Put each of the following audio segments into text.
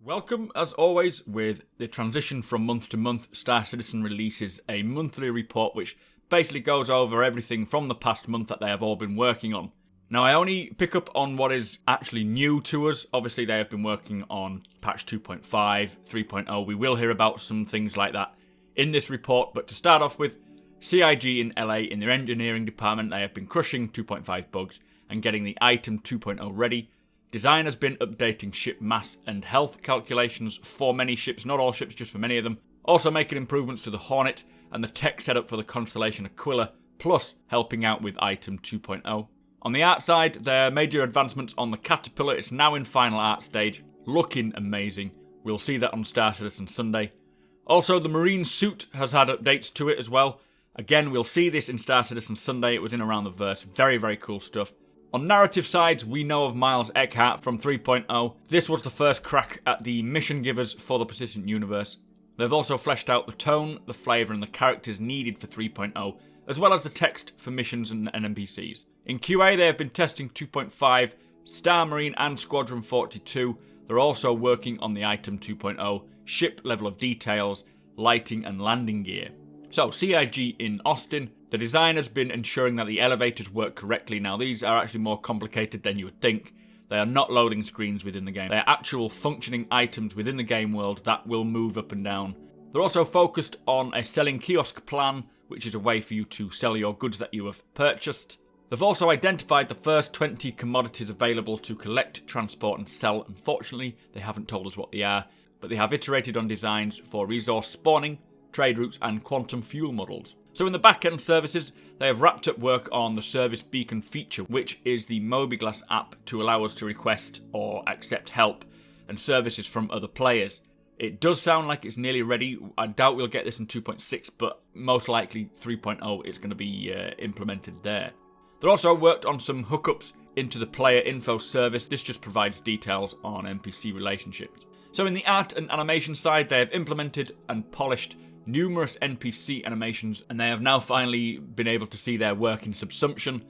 Welcome, as always, with the transition from month to month. Star Citizen releases a monthly report which basically goes over everything from the past month that they have all been working on. Now, I only pick up on what is actually new to us. Obviously, they have been working on patch 2.5, 3.0. We will hear about some things like that in this report, but to start off with, CIG in LA in their engineering department, they have been crushing 2.5 bugs and getting the item 2.0 ready. Design has been updating ship mass and health calculations for many ships, not all ships, just for many of them. Also making improvements to the Hornet and the tech setup for the Constellation Aquila, plus helping out with item 2.0. On the art side, there are major advancements on the Caterpillar. It's now in final art stage, looking amazing. We'll see that on Star Citizen Sunday. Also, the Marine suit has had updates to it as well. Again, we'll see this in Star Citizen Sunday. It was in around the verse. Very, very cool stuff. On narrative sides, we know of Miles Eckhart from 3.0. This was the first crack at the mission givers for the persistent universe. They've also fleshed out the tone, the flavour and the characters needed for 3.0, as well as the text for missions and NPCs. In QA, they have been testing 2.5, Star Marine and Squadron 42. They're also working on the item 2.0, ship level of details, lighting and landing gear. So, CIG in Austin. The design has been ensuring that the elevators work correctly. Now, these are actually more complicated than you would think. They are not loading screens within the game. They are actual functioning items within the game world that will move up and down. They're also focused on a selling kiosk plan, which is a way for you to sell your goods that you have purchased. They've also identified the first 20 commodities available to collect, transport and sell. Unfortunately, they haven't told us what they are, but they have iterated on designs for resource spawning, trade routes and quantum fuel models. So in the back-end services, they have wrapped up work on the Service Beacon feature, which is the Mobiglass app to allow us to request or accept help and services from other players. It does sound like it's nearly ready. I doubt we'll get this in 2.6, but most likely 3.0 is going to be implemented there. They've also worked on some hookups into the player info service. This just provides details on NPC relationships. So in the art and animation side, they have implemented and polished numerous NPC animations, and they have now finally been able to see their work in subsumption.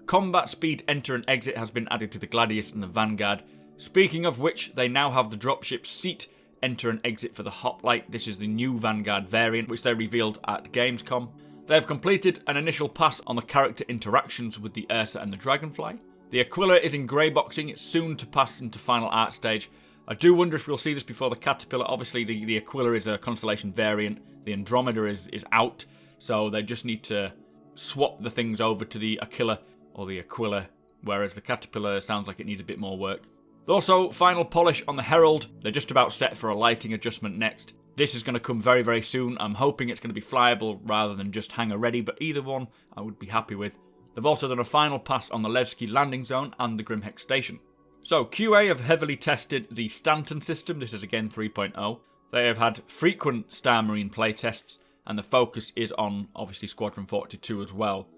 Combat speed enter and exit has been added to the Gladius and the Vanguard. Speaking of which, they now have the dropship seat enter and exit for the Hoplite. This is the new Vanguard variant, which they revealed at Gamescom. They have completed an initial pass on the character interactions with the Ursa and the Dragonfly. The Aquila is in grey boxing. It's soon to pass into final art stage. I do wonder if we'll see this before the Caterpillar. Obviously, the Aquila is a Constellation variant. The Andromeda is out, so they just need to swap the things over to the Aquila or the Aquila, whereas the Caterpillar sounds like it needs a bit more work. Also, final polish on the Herald. They're just about set for a lighting adjustment next. This is going to come very, very soon. I'm hoping it's going to be flyable rather than just hangar ready, but either one I would be happy with. They've also done a final pass on the Levski landing zone and the Grimhex station. So, QA have heavily tested the Stanton system. This is again 3.0. They have had frequent Star Marine playtests, and the focus is on, obviously, Squadron 42 as well.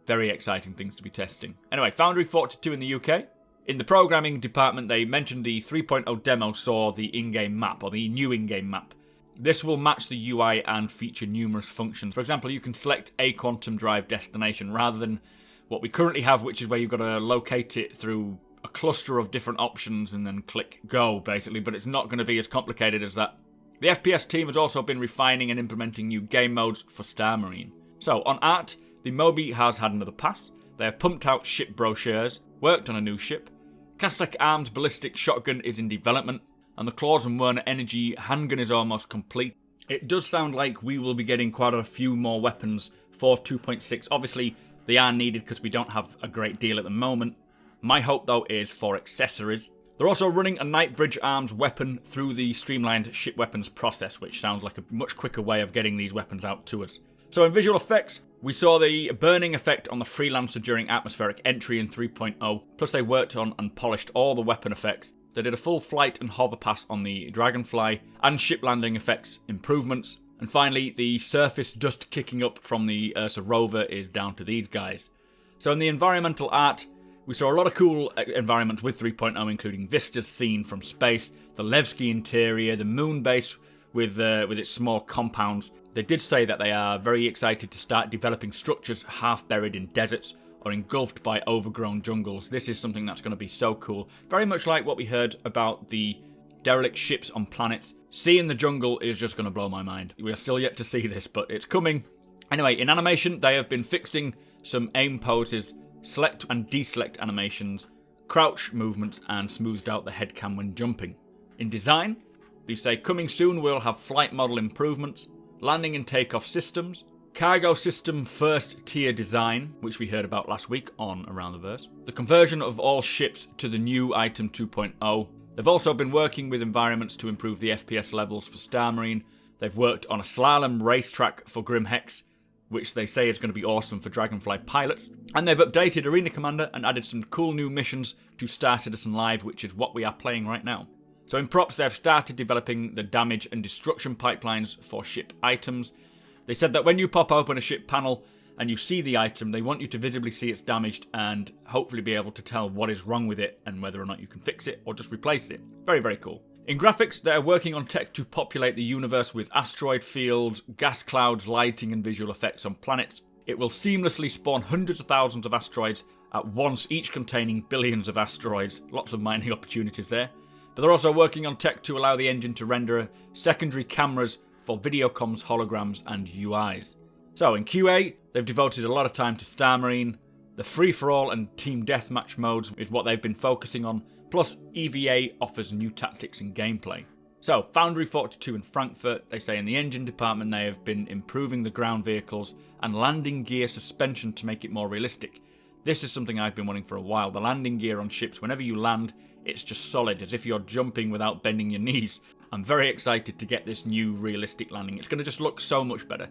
Very exciting things to be testing. Anyway, Foundry 42 in the UK. In the programming department, they mentioned the 3.0 demo saw the in-game map, or the new in-game map. This will match the UI and feature numerous functions. For example, you can select a quantum drive destination rather than what we currently have, which is where you've got to locate it through a cluster of different options and then click go, basically, but it's not going to be as complicated as that. The FPS team has also been refining and implementing new game modes for Star Marine. So, on art, the Moby has had another pass. They have pumped out ship brochures, worked on a new ship. Kastek Arms ballistic shotgun is in development, and the Claws and Werner Energy handgun is almost complete. It does sound like we will be getting quite a few more weapons for 2.6. Obviously, they are needed because we don't have a great deal at the moment. My hope, though, is for accessories. They're also running a Nightbridge Arms weapon through the streamlined ship weapons process, which sounds like a much quicker way of getting these weapons out to us. So in visual effects, we saw the burning effect on the Freelancer during atmospheric entry in 3.0, plus they worked on and polished all the weapon effects. They did a full flight and hover pass on the Dragonfly, and ship landing effects improvements. And finally, the surface dust kicking up from the Ursa rover is down to these guys. So in the environmental art, we saw a lot of cool environments with 3.0, including vistas seen from space, the Levski interior, the moon base with its small compounds. They did say that they are very excited to start developing structures half buried in deserts or engulfed by overgrown jungles. This is something that's going to be so cool. Very much like what we heard about the derelict ships on planets. Seeing the jungle is just going to blow my mind. We are still yet to see this, but it's coming. Anyway, in animation, they have been fixing some aim poses, select and deselect animations, crouch movements, and smoothed out the head cam when jumping. In design, they say coming soon we'll have flight model improvements, landing and takeoff systems, cargo system first tier design, which we heard about last week on Around the Verse, the conversion of all ships to the new item 2.0. They've also been working with environments to improve the FPS levels for Star Marine. They've worked on a slalom racetrack for Grim Hex, which they say is going to be awesome for Dragonfly pilots. And they've updated Arena Commander and added some cool new missions to Star Citizen Live, which is what we are playing right now. So in props, they've started developing the damage and destruction pipelines for ship items. They said that when you pop open a ship panel and you see the item, they want you to visibly see it's damaged and hopefully be able to tell what is wrong with it and whether or not you can fix it or just replace it. Very, very cool. In graphics, they are working on tech to populate the universe with asteroid fields, gas clouds, lighting and visual effects on planets. It will seamlessly spawn hundreds of thousands of asteroids at once, each containing billions of asteroids. Lots of mining opportunities there. But they're also working on tech to allow the engine to render secondary cameras for videocoms, holograms and UIs. So in QA, they've devoted a lot of time to Star Marine. The free-for-all and team deathmatch modes is what they've been focusing on, plus EVA offers new tactics and gameplay. So Foundry 42 in Frankfurt, they say in the engine department they have been improving the ground vehicles and landing gear suspension to make it more realistic. This is something I've been wanting for a while. The landing gear on ships, whenever you land, it's just solid, as if you're jumping without bending your knees. I'm very excited to get this new realistic landing. It's going to just look so much better.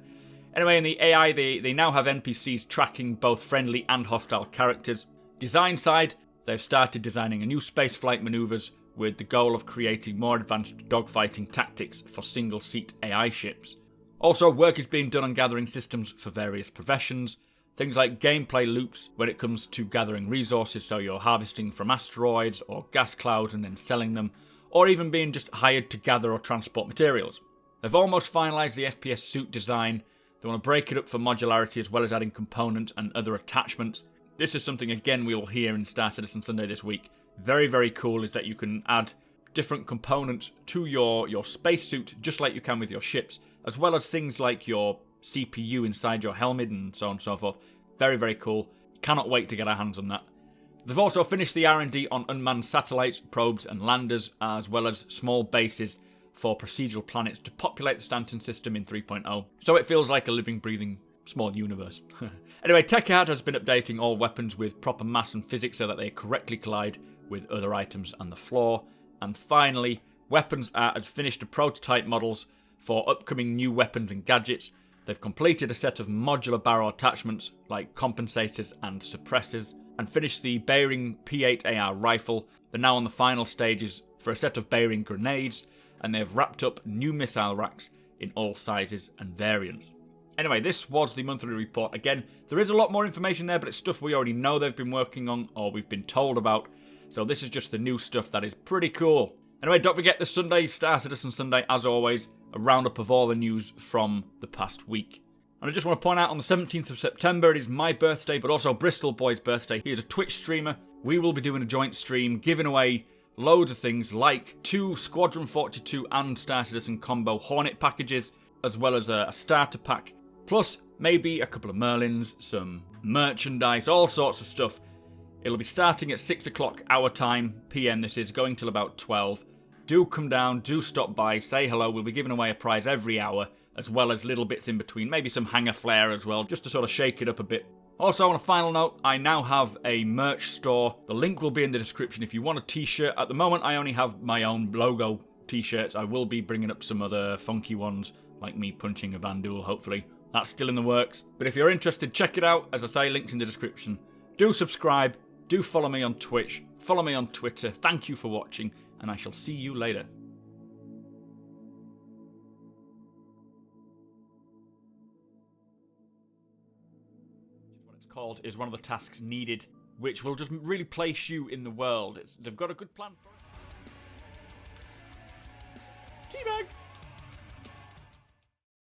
Anyway, in the AI, they now have NPCs tracking both friendly and hostile characters. Design side, they've started designing a new spaceflight maneuvers with the goal of creating more advanced dogfighting tactics for single-seat AI ships. Also, work is being done on gathering systems for various professions. Things like gameplay loops when it comes to gathering resources, so you're harvesting from asteroids or gas clouds and then selling them, or even being just hired to gather or transport materials. They've almost finalised the FPS suit design. They want to break it up for modularity as well as adding components and other attachments. This is something, again, we will hear in Star Citizen Sunday this week. Very, very cool is that you can add different components to your spacesuit, just like you can with your ships, as well as things like your CPU inside your helmet and so on and so forth. Very, very cool. Cannot wait to get our hands on that. They've also finished the R&D on unmanned satellites, probes and landers, as well as small bases for procedural planets to populate the Stanton system in 3.0. So it feels like a living, breathing, small universe. Anyway, TechArt has been updating all weapons with proper mass and physics so that they correctly collide with other items on the floor. And finally, Weapons Art has finished the prototype models for upcoming new weapons and gadgets. They've completed a set of modular barrel attachments like compensators and suppressors, and finished the Bearing P8AR rifle. They're now on the final stages for a set of Bearing grenades, and they've wrapped up new missile racks in all sizes and variants. Anyway, this was the monthly report. Again, there is a lot more information there, but it's stuff we already know they've been working on or we've been told about. So this is just the new stuff that is pretty cool. Anyway, don't forget this Sunday, Star Citizen Sunday, as always, a roundup of all the news from the past week. And I just want to point out, on the 17th of September, it is my birthday, but also Bristol Boy's birthday. He is a Twitch streamer. We will be doing a joint stream, giving away loads of things like 2 Squadron 42 and Star Citizen combo Hornet packages, as well as a starter pack, plus maybe a couple of Merlins, some merchandise, all sorts of stuff. It'll be starting at 6 o'clock our time, PM this is, going till about 12. Do come down, do stop by, say hello. We'll be giving away a prize every hour, as well as little bits in between, maybe some hanger flair as well, just to sort of shake it up a bit. Also, on a final note, I now have a merch store. The link will be in the description if you want a t-shirt. At the moment, I only have my own logo t-shirts. I will be bringing up some other funky ones, like me punching a Vandal, hopefully. That's still in the works. But if you're interested, check it out. As I say, links in the description. Do subscribe. Do follow me on Twitch. Follow me on Twitter. Thank you for watching, and I shall see you later. What it's called is one of the tasks needed, which will just really place you in the world. They've got a good plan for it. Teabag!